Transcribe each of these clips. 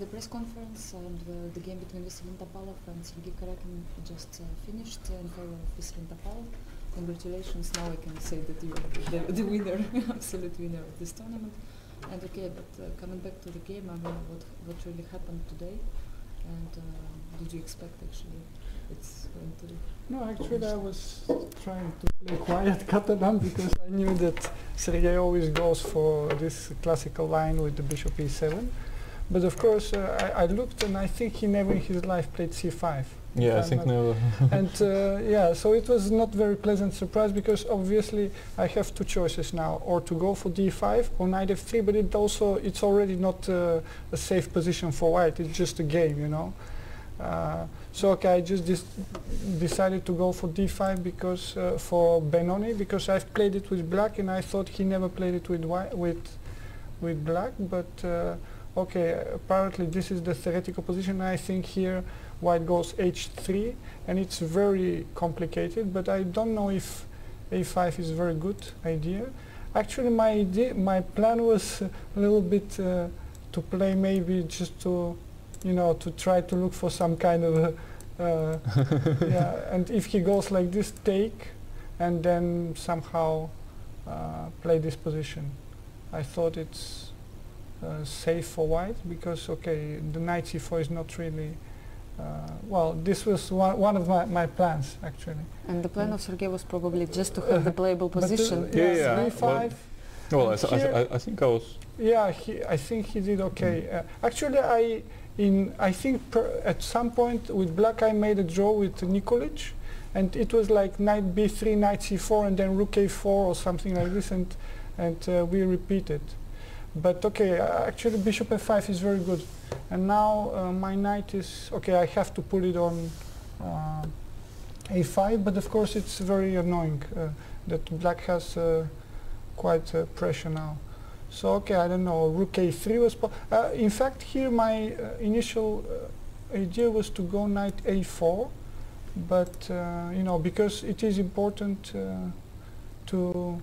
the press conference and the game between Veselin Topalov and Sergey Karjakin just finished in favor of Veselin Topalov. Congratulations! Now I can say that you are the winner, absolute winner of this tournament. And okay, but coming back to the game, I mean, what really happened today, and did you expect actually it's going to? No, actually I was trying to play quiet Catalan because I knew that Sergey always goes for this classical line with the bishop e7. But of course I looked and I think he never in his life played c5. Yeah, I think never. And yeah, so it was not very pleasant surprise because obviously I have two choices now, or to go for d5 or knight f3, but it's already not a safe position for white, it's just a game, you know. So okay, I just decided to go for d5 because for Benoni, because I've played it with black and I thought he never played it with white, with black, but okay, apparently this is the theoretical position. I think here white goes h3 and it's very complicated, but I don't know if a5 is a very good idea. Actually my plan was a little bit to play maybe just to, you know, to try to look for some kind of yeah, and if he goes like this, take, and then somehow play this position. I thought it's safe for white because okay, the knight c4 is not really well, this was one of my plans actually. And the plan of Sergey was probably just to have the playable position. Yeah, b5. Well, I think I was. Yeah, I think he did okay. Actually, I think at some point with black I made a draw with Nikolic, and it was like knight b3, knight c4, and then rook a4 or something like this, and we repeated. But okay, actually bishop f5 is very good, and now my knight is okay. I have to put it on a5, but of course it's very annoying that black has quite pressure now. So okay, I don't know, rook a3 was in fact here my initial idea was to go knight a4, but you know, because it is important to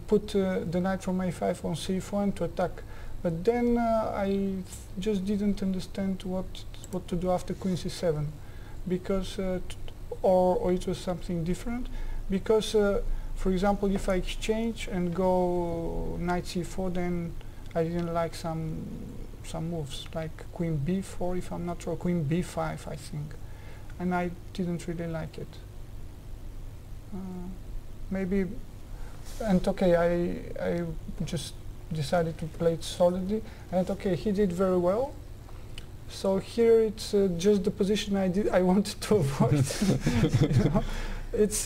put the knight from a5 on c4 and to attack. But then I just didn't understand what to do after queen c7, because or it was something different, because for example, if I exchange and go knight c4, then I didn't like some moves, like queen b4, if I'm not sure, queen b5, I think, and I didn't really like it. Maybe, and okay, I just decided to play it solidly, and okay, he did very well. So here it's just the position I wanted to avoid. You know? It's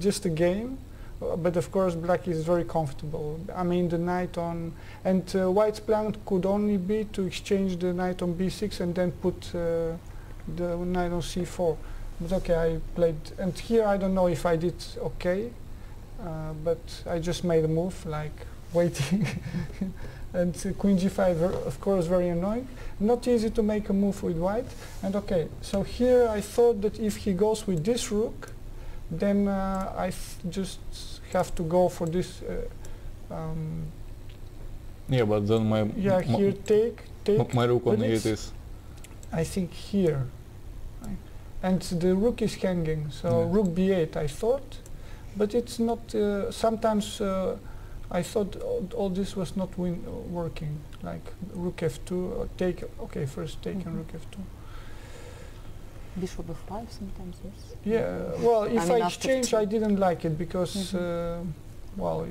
just a game. But of course black is very comfortable. I mean the knight on, and white's plan could only be to exchange the knight on b6 and then put the knight on c4. But okay, I played, and here I don't know if I did okay, but I just made a move like waiting. And queen g5 of course very annoying. Not easy to make a move with white. And okay, so here I thought that if he goes with this rook, then I just have to go for this. Yeah, but then my here take. My rook on it is. I think here, right? And the rook is hanging. So rook b8. I thought, but it's not. Sometimes I thought all this was not working. Like rook f2 or take. Okay, first take and rook f2. Bishop f5 sometimes, yes? Yeah, well, if I exchange, I didn't like it because, well,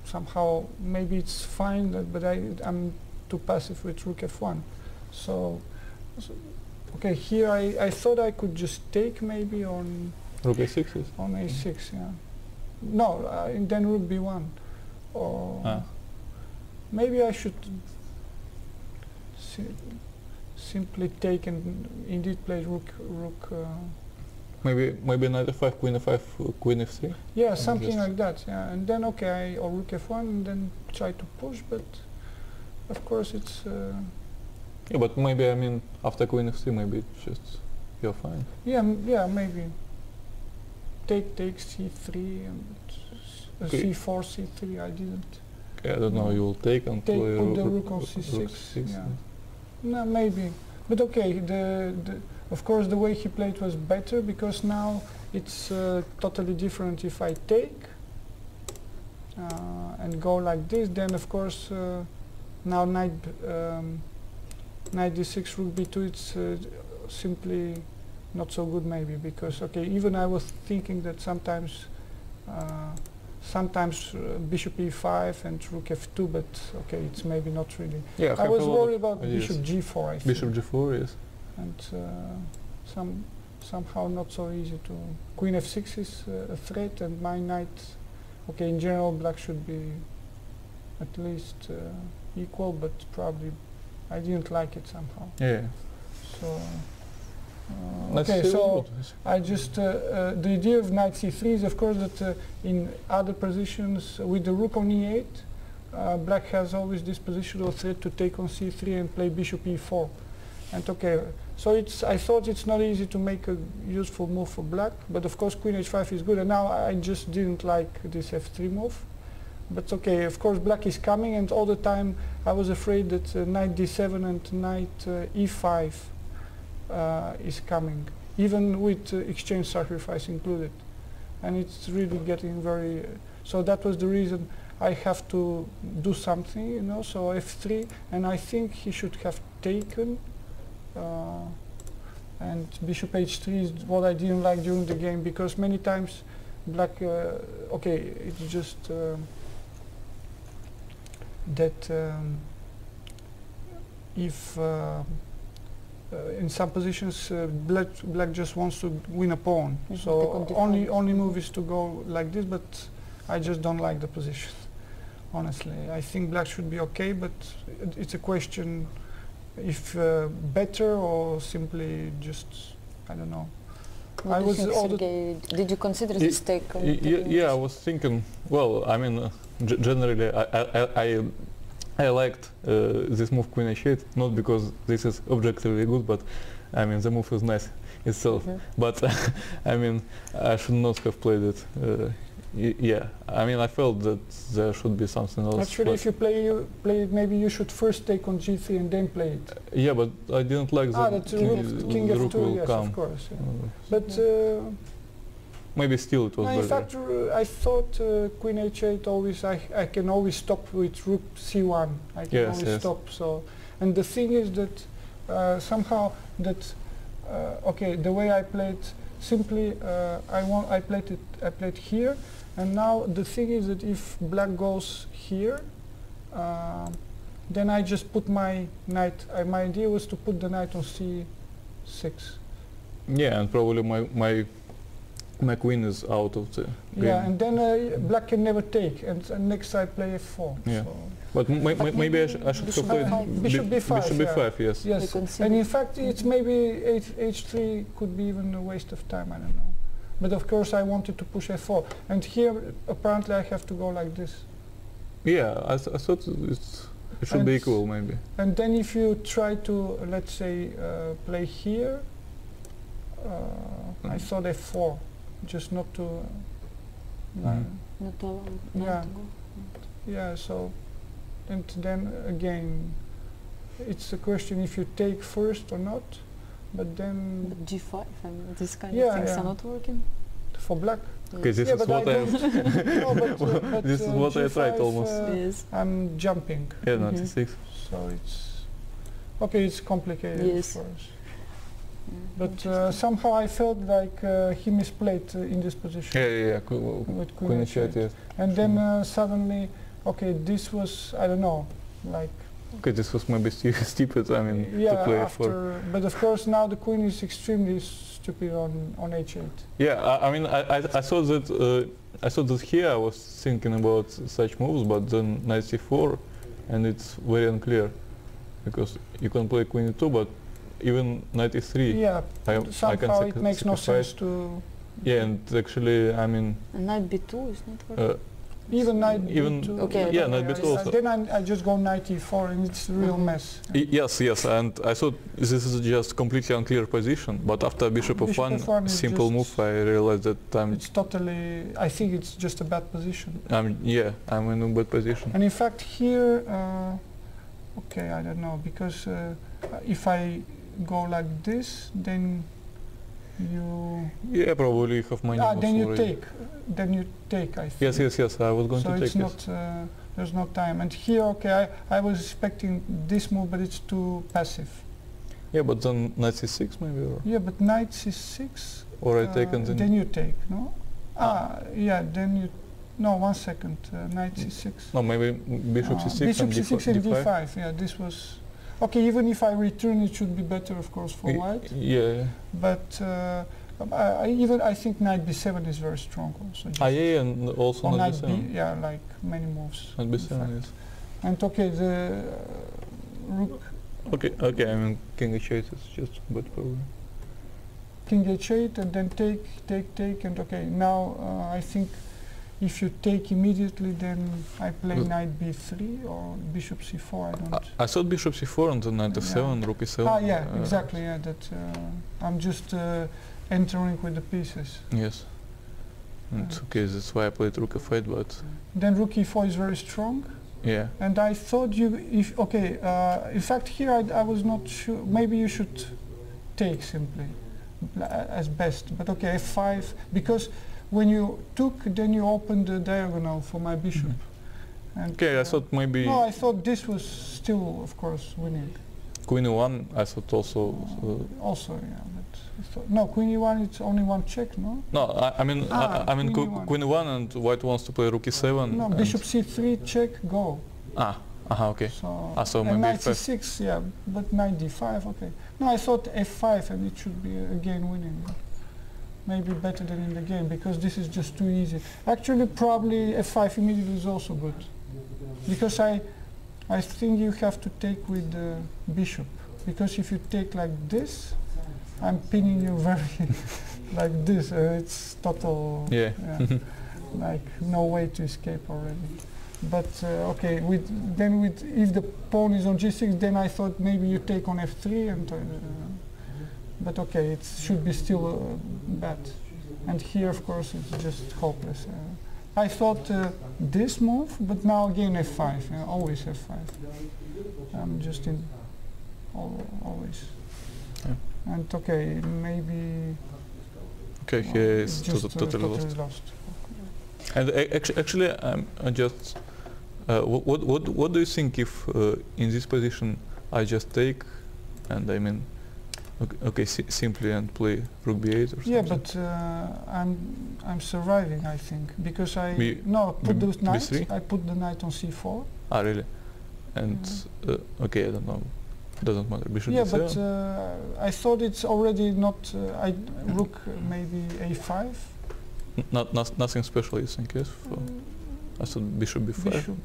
somehow maybe it's fine, but I'm too passive with rook f1. So okay, here I thought I could just take maybe on rook a6 is? On a6, yeah. No, and then rook b1. Or maybe I should simply take and indeed play rook. Maybe knight f5, queen f5, queen f3. Yeah, something like that. Yeah, and then okay, or rook f1, and then try to push. But of course, it's. Yeah, but maybe I mean after queen f3, maybe it's just you're fine. Yeah, yeah, maybe. Take c3 and c4, c3. I didn't. Okay, I don't know. You will take and put play the rook on c6. Rook c6 yeah. No, maybe. But okay, of course the way he played was better, because now it's totally different if I take and go like this, then of course now knight d6 rook b2, it's simply not so good maybe, because okay, even I was thinking that sometimes bishop e5 and rook f2, but okay, it's maybe not really. Yeah, I was worried about bishop g4, I think. Bishop g4, yes. And somehow not so easy to... Queen f6 is a threat, and my knight... Okay, in general black should be at least equal, but probably I didn't like it somehow. Yeah. So... okay, so I just... the idea of knight c3 is of course that in other positions with the rook on e8, black has always this positional threat to take on c3 and play bishop e4. And okay, so I thought it's not easy to make a useful move for black, but of course queen h5 is good, and now I just didn't like this f3 move. But okay, of course black is coming, and all the time I was afraid that knight d7 and knight e5 is coming, even with exchange sacrifice included. And it's really getting very... so that was the reason I have to do something, you know, so f3, and I think he should have taken. And bishop h3 is what I didn't like during the game, because many times black, okay, it's just that if in some positions black just wants to win a pawn, so only move is to go like this, but I just don't like the position, honestly. I think black should be okay, but it's a question if better or simply just, I don't know. What do you think, Sergey? Did you consider this take? Yeah, I was thinking, well, I mean, generally I liked this move queen h8, not because this is objectively good, but I mean the move is nice itself. But I mean, I should not have played it. Yeah, I mean, I felt that there should be something else. Actually, if you play it, maybe you should first take on g3 and then play it. Yeah, but I didn't like the king rook f2, will yes, come. of course. Yeah. But maybe still it was better. in fact, I thought queen h8 always, I can always stop with rook c1. I can always stop. So, and the thing is that somehow that okay, the way I played simply, I played here. And now the thing is that if black goes here, then I just put my knight. My idea was to put the knight on c6. Yeah, and probably my queen is out of the game. Yeah, and then black can never take, and next I play f4. Yeah, so but maybe I should have played bishop b5. Bishop b5, yes. Yes, and in fact it's maybe h3 could be even a waste of time. I don't know. But of course I wanted to push f4, and here apparently I have to go like this. Yeah, I thought it should be equal maybe. And then if you try to, let's say, play here, I thought f4, just not to... not to allow to go. Yeah, so, and then again, it's a question if you take first or not. But then... But g5, I mean, this kind of things are not working? For black? Okay, this is what this is what I tried almost. Yes. I'm jumping. Yeah, 96. So it's... Okay, it's complicated for us. But somehow I felt like he misplayed in this position. Yeah. With queen h8, yes. And then suddenly, okay, this was, I don't know, like... Okay, this was maybe stupid, I mean, to play for. But of course now the queen is extremely stupid on h8. Yeah, I mean, I thought that here I was thinking about such moves, but then knight c4, and it's very unclear, because you can play queen e2, but even knight e3. Yeah, somehow it makes no sense to... Yeah, and actually, I mean... And knight b2 is not working? Even knight b2. Okay, yeah, knight b2 also. Then I just go knight e4 and it's a real mess. Yes, and I thought this is just completely unclear position, but after bishop f1 simple move, I realized that it's totally, I think it's just a bad position. Yeah, I'm in a bad position. And in fact here, okay, I don't know, because if I go like this, then you... Yeah, probably you have money. then you already. take. Then you take, I think. Yes, yes, yes. I was going So to it's take not, there's no time. And here, okay, I was expecting this move, but it's too passive. Yeah, but then knight c6 maybe, or Yeah, but knight c6. I take and then you take, no? Yeah, then you... No, 1 second. Knight c6. no, maybe bishop c6 bishop and c6 and d5. d5. Yeah, this was... Okay, even if I return, it should be better, of course, for white. Yeah. But I think knight b7 is very strong also. Yeah, and also or knight knight b7. b, yeah, like many moves. Knight in b7, fact. yes. And okay, the rook... Okay, I mean king h8 is just good probably. King h8 and then take, and okay, now I think if you take immediately, then I play knight b3 or bishop c4, I don't... I thought bishop c4 and then knight f7, rook e7. yeah, exactly, yeah, that I'm just entering with the pieces. Yes. And okay, that's why I played rook f8, but... Then rook e4 is very strong. Yeah. And I thought in fact here I was not sure, maybe you should take simply, as best, but okay, f5, because when you took, then you opened the diagonal for my bishop. And okay, I thought maybe... No, I thought this was still, of course, winning. Queen e1, I thought also... also, yeah, but I thought, no, queen e1, it's only one check, no? No, I mean, queen queen e1 and white wants to play rook e7. No, bishop c3, check, go. Okay. So, maybe and knight f5. c6, yeah, but knight d5, okay. No, I thought f5 and it should be again winning. Maybe better than in the game, because this is just too easy. Actually, probably f5 immediately is also good. Because I think you have to take with the bishop. Because if you take like this, I'm pinning you very like this. It's total, Yeah. like no way to escape already. But okay, if the pawn is on g6, then I thought maybe you take on f3, and but okay, it should be still bad. And here, of course, it's just hopeless. I thought this move, but now again f5, always f5. I'm just in always. Yeah. And okay, maybe... Okay, here is totally lost. And actually, I just... what do you think if in this position I just take, and I mean, okay, simply and play rook b8 or something? Yeah, but I'm surviving, I think, because I put those knights. b3? I put the knight on c4. Really? And okay, I don't know. Doesn't matter. Bishop Yeah, d7. but I thought it's already not. Rook maybe a5. Nothing special, you think? Yes. I thought bishop b5. Bishop.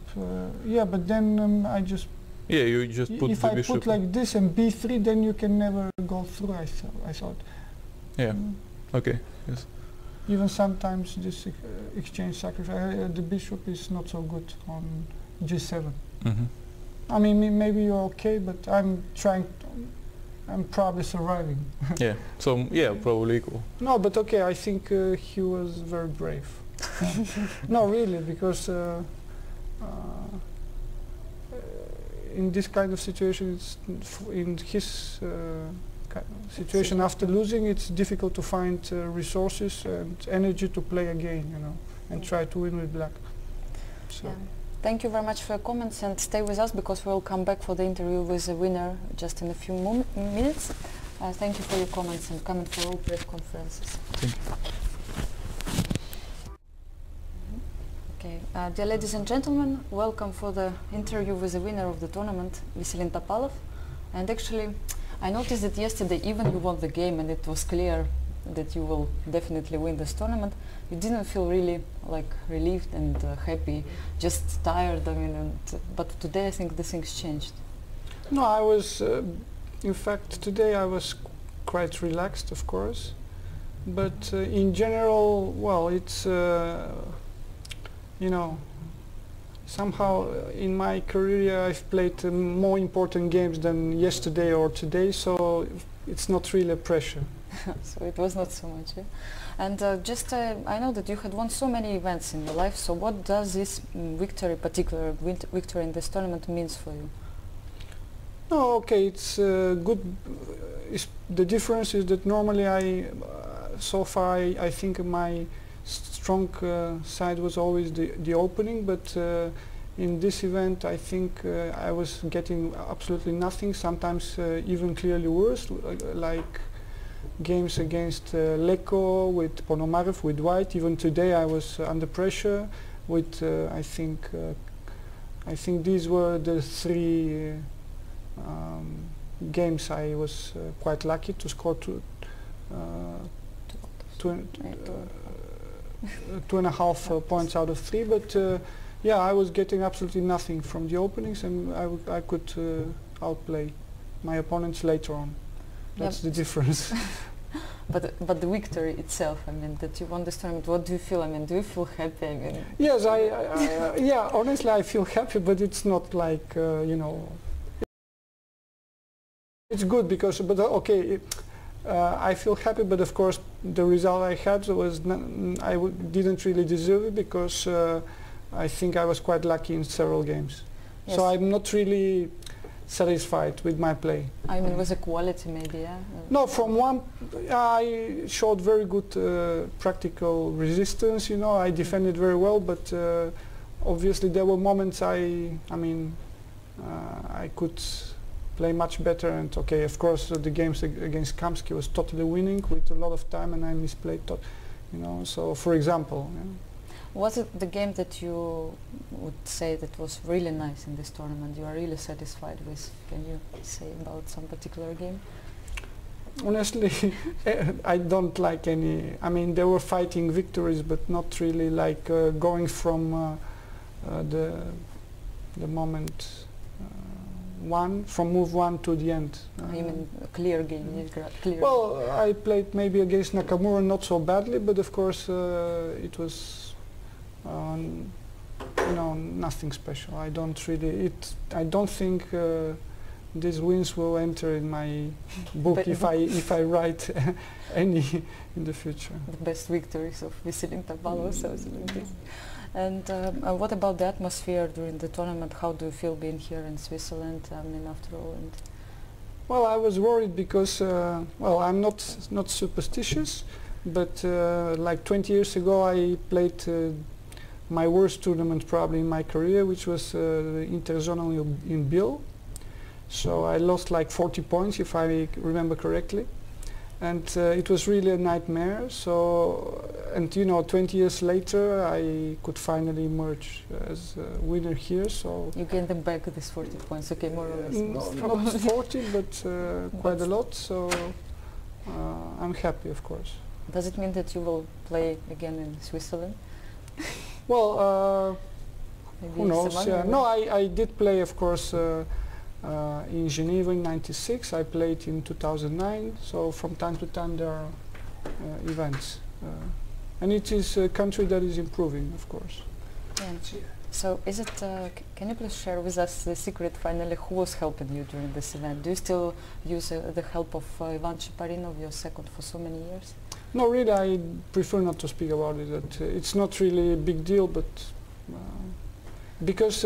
Yeah, but then I just. Yeah, you just put if the I bishop. put like this and b3, then you can never go through. I thought. Yeah. Okay. Yes. Even sometimes this exchange sacrifice, the bishop is not so good on g7. I mean, maybe you're okay, but I'm probably surviving. Yeah. So yeah, probably equal. No, but okay, I think he was very brave. No, really, because in this kind of situation, in his situation after losing, it's difficult to find resources and energy to play again, and try to win with black. So. Yeah. Thank you very much for your comments, and stay with us because we'll come back for the interview with the winner just in a few minutes. Thank you for your comments and comment for all press conferences. Thank you. Okay, dear ladies and gentlemen, welcome for the interview with the winner of the tournament, Veselin Topalov. And actually, I noticed that yesterday even you won the game and it was clear that you will definitely win this tournament. You didn't feel really like relieved and happy, just tired, I mean, but today I think the things changed. No, I was, in fact, today I was quite relaxed, of course, but in general, well, it's, somehow in my career I've played more important games than yesterday or today, so it's not really a pressure. So it was not so much, yeah? And I know that you had won so many events in your life, so what does this victory, particular victory in this tournament means for you? No, okay, it's good. The difference is that normally so far I think my strong side was always the opening, but in this event I think I was getting absolutely nothing, sometimes even clearly worse, like games against Leko, with Ponomarev, with White. Even today I was under pressure with I think these were the three games I was quite lucky to score 2.5 points out of 3, but yeah, I was getting absolutely nothing from the openings, and I could outplay my opponents later on. That's the difference. But the victory itself, I mean, that you won this tournament, what do you feel? I mean, do you feel happy? I mean, yes, yeah, honestly I feel happy, but it's not like, you know, it's good because, but okay, I feel happy, but of course the result I had was didn't really deserve it, because I think I was quite lucky in several games. Yes. So I'm not really satisfied with my play. I mean, with the quality maybe, yeah? No, from one, I showed very good practical resistance, you know, I defended very well, but obviously there were moments I could play much better, and okay, of course the games against Kamsky was totally winning with a lot of time, and I misplayed, you know, so for example. Yeah. Was it the game that you would say that was really nice in this tournament, you are really satisfied with? Can you say about some particular game? Honestly, I don't like any, I mean, there were fighting victories, but not really like going from the moment from move 1 to the end. You mean a clear game? Clear. Well, I played maybe against Nakamura not so badly, but of course it was you know, nothing special. I don't think these wins will enter in my book if I write any in the future. The best victories of Veselin Topalov, something like this. And what about the atmosphere during the tournament? How do you feel being here in Switzerland? I mean, after all. And well, I was worried because well, I'm not superstitious, but like 20 years ago, I played my worst tournament probably in my career, which was the Interzonal in Biel. So I lost like 40 points, if I remember correctly, and it was really a nightmare. So, and you know, 20 years later, I could finally emerge as a winner here. So you gained them back these 40 points, okay, more or less. Not 40, but quite a lot. So I'm happy, of course. Does it mean that you will play again in Switzerland? Well, who knows? Yeah. No, I did play, of course, in Geneva in '96. I played in 2009. So from time to time there are events, and it is a country that is improving, of course. Yeah. So, is it? Can you please share with us the secret? Finally, who was helping you during this event? Do you still use the help of Ivan Chaparinov, your second for so many years? No, really, I prefer not to speak about it. It's not really a big deal, but because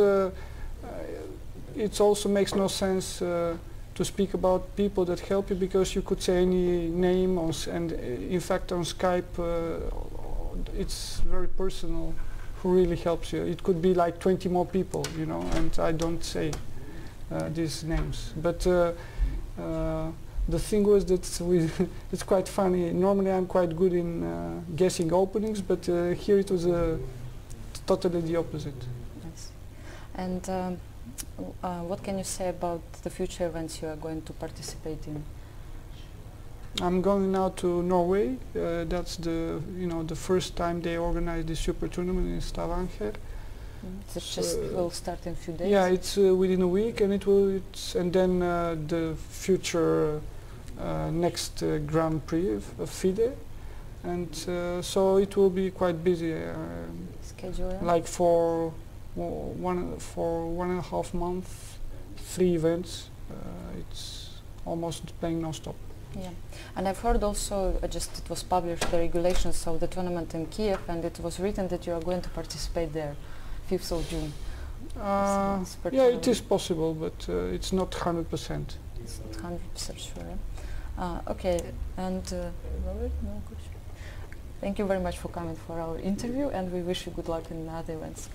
it also makes no sense to speak about people that help you, because you could say any name, and in fact on Skype it's very personal who really helps you. It could be like 20 more people, you know, and I don't say these names. But the thing was that it's quite funny. Normally I'm quite good in guessing openings, but here it was totally the opposite. Yes. And what can you say about the future events you are going to participate in? I'm going now to Norway. That's the first time they organize the super tournament in Stavanger. So it just will start in a few days. Yeah, it's within a week, and and then the future next Grand Prix of FIDE, and so it will be quite busy. Schedule. Yeah? Like for 1.5 months, 3 events. It's almost playing non-stop. Yeah, and I've heard also, it was published the regulations of the tournament in Kiev, and it was written that you are going to participate there, 5th of June. Super Yeah, it tournament. is possible, but it's not 100%. It's not 100% sure. Okay, and Robert, no question. Thank you very much for coming for our interview, and we wish you good luck in other events.